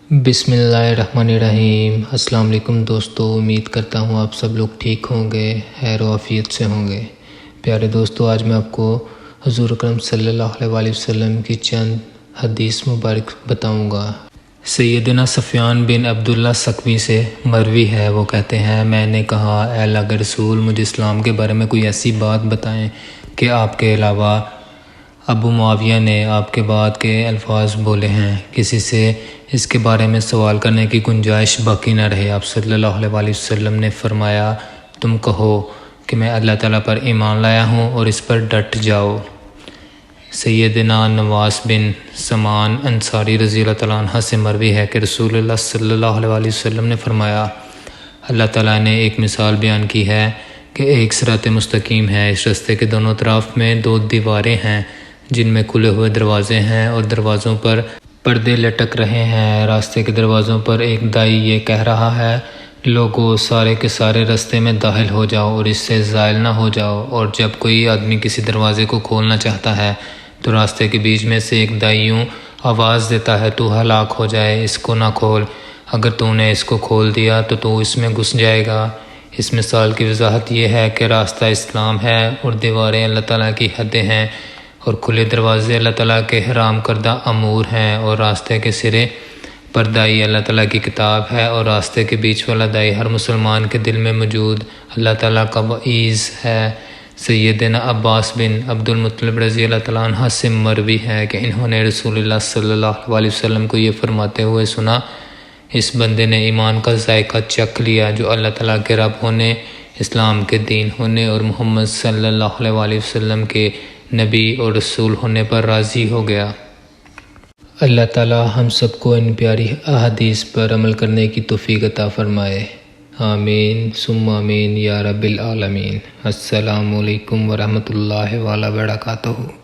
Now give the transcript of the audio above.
بسم اللہ الرحمن الرحیم۔ السلام علیکم دوستو، امید کرتا ہوں آپ سب لوگ ٹھیک ہوں گے، خیر و عافیت سے ہوں گے۔ پیارے دوستو، آج میں آپ کو حضور اکرم صلی اللہ علیہ وسلم کی چند حدیث مبارک بتاؤں گا۔ سیدنا سفیان بن عبداللہ ثقفی سے مروی ہے، وہ کہتے ہیں میں نے کہا اے اللہ کے رسول، مجھے اسلام کے بارے میں کوئی ایسی بات بتائیں کہ آپ کے علاوہ ابو معاویہ نے آپ کے بعد کے الفاظ بولے ہیں، کسی سے اس کے بارے میں سوال کرنے کی گنجائش باقی نہ رہے۔ آپ صلی اللہ علیہ وسلم نے فرمایا تم کہو کہ میں اللہ تعالیٰ پر ایمان لایا ہوں اور اس پر ڈٹ جاؤ۔ سیدنا نواس بن سمان انصاری رضی اللہ تعالیٰ عنہ سے مروی ہے کہ رسول اللہ صلی اللہ علیہ وسلم نے فرمایا اللہ تعالیٰ نے ایک مثال بیان کی ہے کہ ایک صراط مستقیم ہے، اس راستے کے دونوں طرف میں دو دیواریں ہیں جن میں کھلے ہوئے دروازے ہیں اور دروازوں پر پردے لٹک رہے ہیں۔ راستے کے دروازوں پر ایک دائی یہ کہہ رہا ہے لوگو سارے کے سارے راستے میں داخل ہو جاؤ اور اس سے زائل نہ ہو جاؤ، اور جب کوئی آدمی کسی دروازے کو کھولنا چاہتا ہے تو راستے کے بیچ میں سے ایک دائی یوں آواز دیتا ہے تو ہلاک ہو جائے، اس کو نہ کھول، اگر تو نے اس کو کھول دیا تو تو اس میں گھس جائے گا۔ اس مثال کی وضاحت یہ ہے کہ راستہ اسلام ہے اور دیواریں اللہ تعالیٰ کی حدیں ہیں اور کھلے دروازے اللہ تعالیٰ کے حرام کردہ امور ہیں، اور راستے کے سرے پر دائی اللہ تعالیٰ کی کتاب ہے، اور راستے کے بیچ والا دائی ہر مسلمان کے دل میں موجود اللہ تعالیٰ کا وعیز ہے۔ سیدنا عباس بن عبد المطلب رضی اللہ تعالیٰ عنہ سے مروی ہے کہ انہوں نے رسول اللہ صلی اللہ علیہ وسلم کو یہ فرماتے ہوئے سنا اس بندے نے ایمان کا ذائقہ چکھ لیا جو اللہ تعالیٰ کے رب ہونے، اسلام کے دین ہونے اور محمد صلی اللہ علیہ وسلم کے نبی اور رسول ہونے پر راضی ہو گیا۔ اللہ تعالیٰ ہم سب کو ان پیاری احادیث پر عمل کرنے کی توفیق عطا فرمائے، آمین ثم آمین یا رب العالمین۔ السلام علیکم ورحمۃ اللہ وبرکاتہ۔